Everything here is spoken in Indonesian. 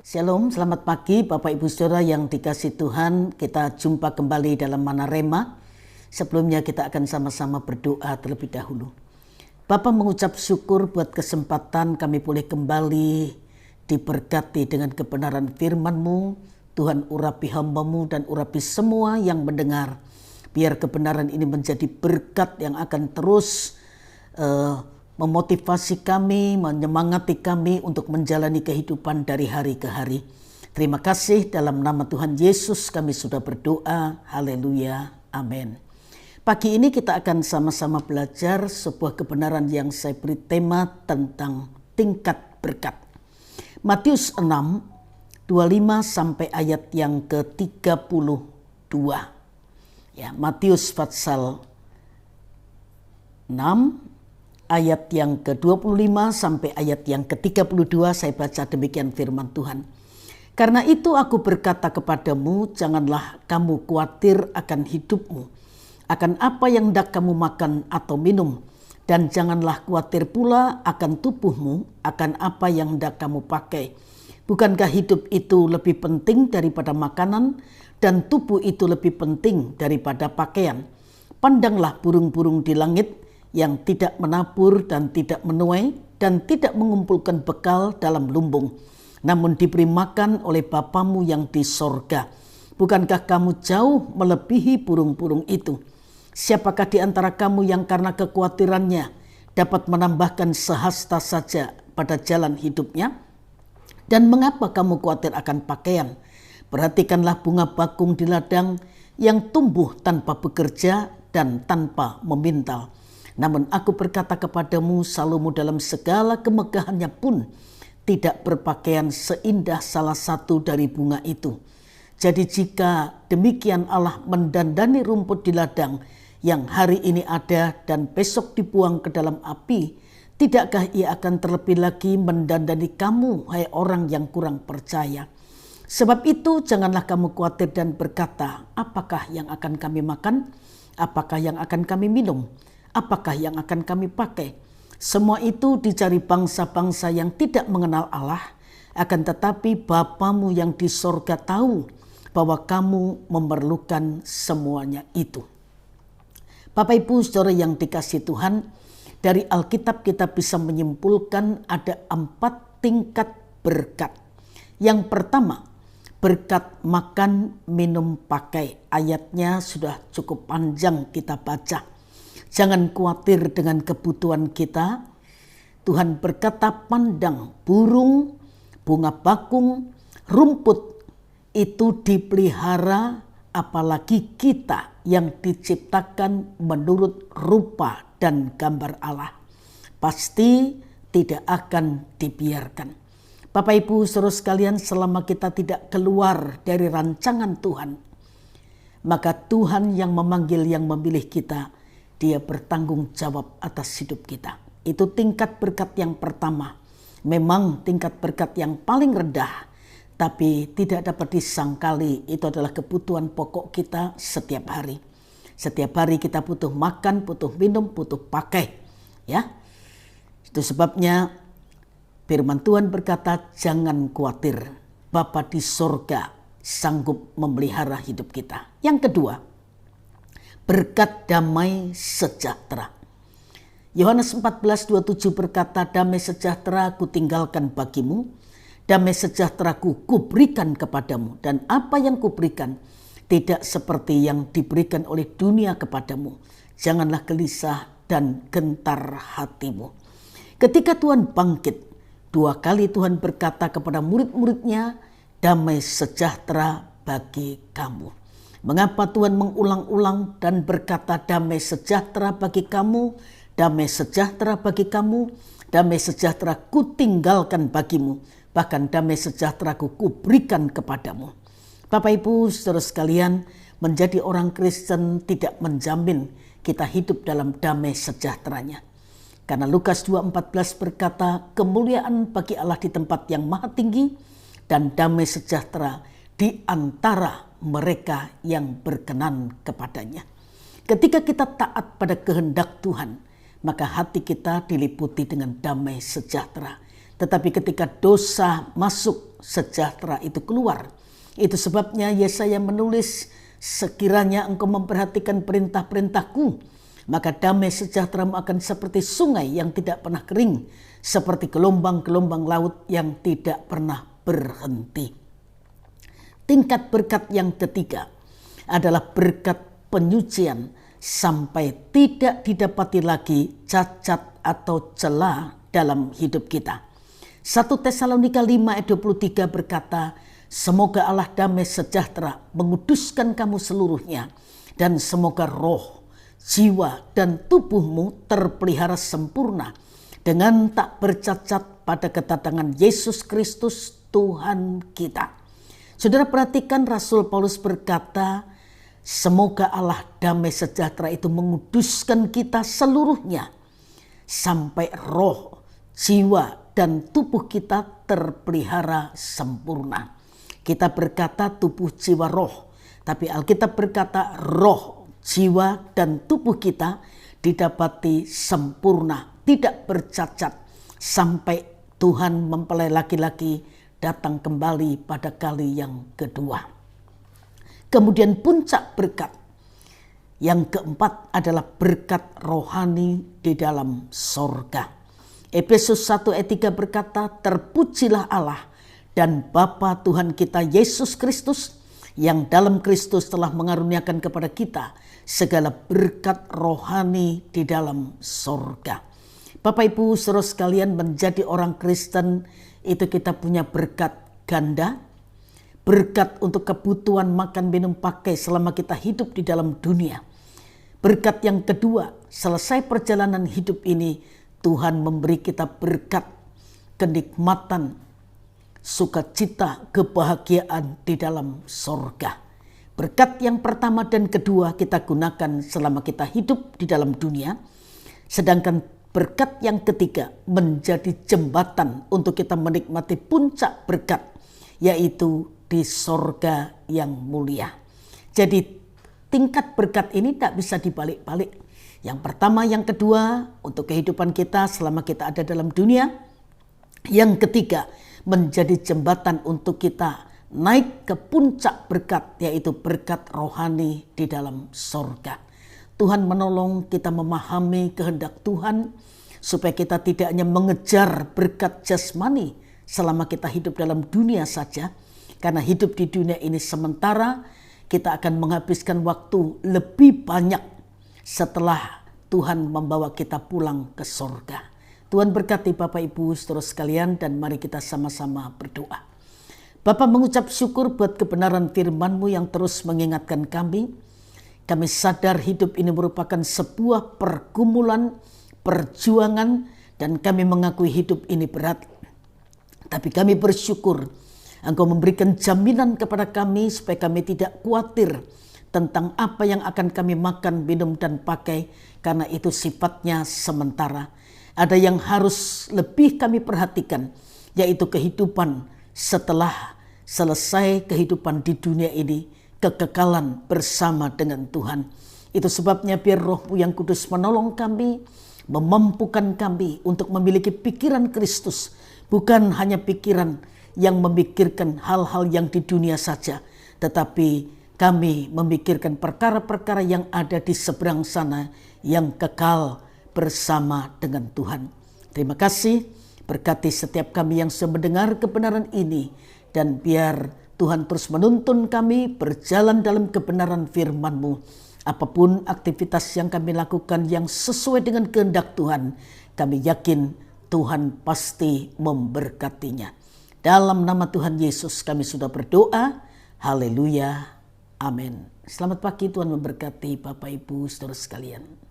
Shalom, selamat pagi Bapak Ibu Saudara yang dikasihi Tuhan. Kita jumpa kembali dalam Mana Rema. Sebelumnya kita akan sama-sama berdoa terlebih dahulu. Bapa, mengucap syukur buat kesempatan kami boleh kembali diberkati dengan kebenaran firman-Mu. Tuhan, urapi hamba-Mu dan urapi semua yang mendengar. Biar kebenaran ini menjadi berkat yang akan terus memotivasi kami, menyemangati kami untuk menjalani kehidupan dari hari ke hari. Terima kasih, dalam nama Tuhan Yesus kami sudah berdoa. Haleluya. Amin. Pagi ini kita akan sama-sama belajar sebuah kebenaran yang saya beri tema tentang tingkat berkat. Matius 6, 25 sampai ayat yang ke-32. Ya, Matius pasal 6 ayat yang ke-25 sampai ayat yang ke-32, saya baca demikian firman Tuhan. Karena itu aku berkata kepadamu, janganlah kamu khawatir akan hidupmu, akan apa yang hendak kamu makan atau minum, dan janganlah khawatir pula akan tubuhmu, akan apa yang hendak kamu pakai. Bukankah hidup itu lebih penting daripada makanan, dan tubuh itu lebih penting daripada pakaian? Pandanglah burung-burung di langit, yang tidak menabur dan tidak menuai dan tidak mengumpulkan bekal dalam lumbung, namun diberi makan oleh Bapamu yang di sorga. Bukankah kamu jauh melebihi burung-burung itu? Siapakah di antara kamu yang karena kekhawatirannya dapat menambahkan sehasta saja pada jalan hidupnya? Dan mengapa kamu khawatir akan pakaian? Perhatikanlah bunga bakung di ladang yang tumbuh tanpa bekerja dan tanpa memintal. Namun aku berkata kepadamu, Salomo dalam segala kemegahannya pun tidak berpakaian seindah salah satu dari bunga itu. Jadi jika demikian Allah mendandani rumput di ladang yang hari ini ada dan besok dibuang ke dalam api, tidakkah ia akan terlebih lagi mendandani kamu, hai orang yang kurang percaya? Sebab itu janganlah kamu khawatir dan berkata, apakah yang akan kami makan? Apakah yang akan kami minum? Apakah yang akan kami pakai? Semua itu dicari bangsa-bangsa yang tidak mengenal Allah, akan tetapi Bapamu yang di sorga tahu bahwa kamu memerlukan semuanya itu. Bapak Ibu Saudara yang dikasihi Tuhan, dari Alkitab kita bisa menyimpulkan ada 4 tingkat berkat. Yang pertama, berkat makan, minum, pakai. Ayatnya sudah cukup panjang kita baca. Jangan khawatir dengan kebutuhan kita. Tuhan berkata, pandang burung, bunga bakung, rumput itu dipelihara, apalagi kita yang diciptakan menurut rupa dan gambar Allah. Pasti tidak akan dibiarkan. Bapak Ibu Saudara sekalian, selama kita tidak keluar dari rancangan Tuhan, maka Tuhan yang memanggil, yang memilih kita, Dia bertanggung jawab atas hidup kita. Itu tingkat berkat yang pertama. Memang tingkat berkat yang paling rendah, tapi tidak dapat disangkali itu adalah kebutuhan pokok kita setiap hari. Setiap hari kita butuh makan, butuh minum, butuh pakai. Ya, itu sebabnya firman Tuhan berkata, jangan khawatir, Bapa di sorga sanggup memelihara hidup kita. Yang kedua, berkat damai sejahtera. Yohanes 14:27 berkata, damai sejahtera ku tinggalkan bagimu, damai sejahtera ku berikan kepadamu, dan apa yang kuberikan tidak seperti yang diberikan oleh dunia kepadamu. Janganlah gelisah dan gentar hatimu. Ketika Tuhan bangkit, 2 kali Tuhan berkata kepada murid-muridnya, damai sejahtera bagi kamu. Mengapa Tuhan mengulang-ulang dan berkata damai sejahtera bagi kamu, damai sejahtera bagi kamu, damai sejahtera ku tinggalkan bagimu, bahkan damai sejahtera ku berikan kepadamu. Bapak Ibu Saudara sekalian, menjadi orang Kristen tidak menjamin kita hidup dalam damai sejahteranya. Karena Lukas 2:14 berkata, kemuliaan bagi Allah di tempat yang maha tinggi dan damai sejahtera di antara mereka yang berkenan kepadanya. Ketika kita taat pada kehendak Tuhan, maka hati kita diliputi dengan damai sejahtera. Tetapi ketika dosa masuk, sejahtera itu keluar. Itu sebabnya Yesaya menulis, sekiranya engkau memperhatikan perintah-perintahku, maka damai sejahteramu akan seperti sungai yang tidak pernah kering, seperti gelombang-gelombang laut yang tidak pernah berhenti. Tingkat berkat yang ketiga adalah berkat penyucian sampai tidak didapati lagi cacat atau celah dalam hidup kita. 1 Tesalonika 5 ayat 23 berkata, semoga Allah damai sejahtera menguduskan kamu seluruhnya, dan semoga roh, jiwa, dan tubuhmu terpelihara sempurna dengan tak bercacat pada kedatangan Yesus Kristus Tuhan kita. Saudara perhatikan, Rasul Paulus berkata, semoga Allah damai sejahtera itu menguduskan kita seluruhnya, sampai roh, jiwa, dan tubuh kita terpelihara sempurna. Kita berkata tubuh, jiwa, roh. Tapi Alkitab berkata roh, jiwa, dan tubuh kita didapati sempurna, tidak bercacat, sampai Tuhan mempelai laki-laki datang kembali pada kali yang kedua. Kemudian puncak berkat yang keempat adalah berkat rohani di dalam sorga. Efesus 1 ayat 3 berkata, terpujilah Allah dan Bapa Tuhan kita Yesus Kristus, yang dalam Kristus telah mengaruniakan kepada kita segala berkat rohani di dalam sorga. Bapak Ibu saudara sekalian, menjadi orang Kristen itu kita punya berkat ganda, berkat untuk kebutuhan makan minum pakai selama kita hidup di dalam dunia. Berkat yang kedua, selesai perjalanan hidup ini Tuhan memberi kita berkat kenikmatan, sukacita, kebahagiaan di dalam sorga. Berkat yang pertama dan kedua kita gunakan selama kita hidup di dalam dunia. Sedangkan berkat yang ketiga menjadi jembatan untuk kita menikmati puncak berkat, yaitu di sorga yang mulia. Jadi tingkat berkat ini tak bisa dibalik-balik. Yang pertama, yang kedua untuk kehidupan kita selama kita ada dalam dunia. Yang ketiga menjadi jembatan untuk kita naik ke puncak berkat, yaitu berkat rohani di dalam sorga. Tuhan menolong kita memahami kehendak Tuhan supaya kita tidak hanya mengejar berkat jasmani selama kita hidup dalam dunia saja. Karena hidup di dunia ini sementara, kita akan menghabiskan waktu lebih banyak setelah Tuhan membawa kita pulang ke sorga. Tuhan berkati Bapak Ibu saudara sekalian, dan mari kita sama-sama berdoa. Bapa, mengucap syukur buat kebenaran firman-Mu yang terus mengingatkan kami. Kami sadar hidup ini merupakan sebuah pergumulan, perjuangan, dan kami mengakui hidup ini berat. Tapi kami bersyukur Engkau memberikan jaminan kepada kami supaya kami tidak khawatir tentang apa yang akan kami makan, minum, dan pakai, karena itu sifatnya sementara. Ada yang harus lebih kami perhatikan, yaitu kehidupan setelah selesai kehidupan di dunia ini, kekekalan bersama dengan Tuhan. Itu sebabnya biar Roh-Mu yang kudus menolong kami, memampukan kami untuk memiliki pikiran Kristus, bukan hanya pikiran yang memikirkan hal-hal yang di dunia saja, tetapi kami memikirkan perkara-perkara yang ada di seberang sana yang kekal bersama dengan Tuhan. Terima kasih, berkati setiap kami yang sudah mendengar kebenaran ini, dan biar Tuhan terus menuntun kami berjalan dalam kebenaran firman-Mu. Apapun aktivitas yang kami lakukan yang sesuai dengan kehendak Tuhan, kami yakin Tuhan pasti memberkatinya. Dalam nama Tuhan Yesus kami sudah berdoa. Haleluya. Amin. Selamat pagi, Tuhan memberkati Bapak Ibu saudara sekalian.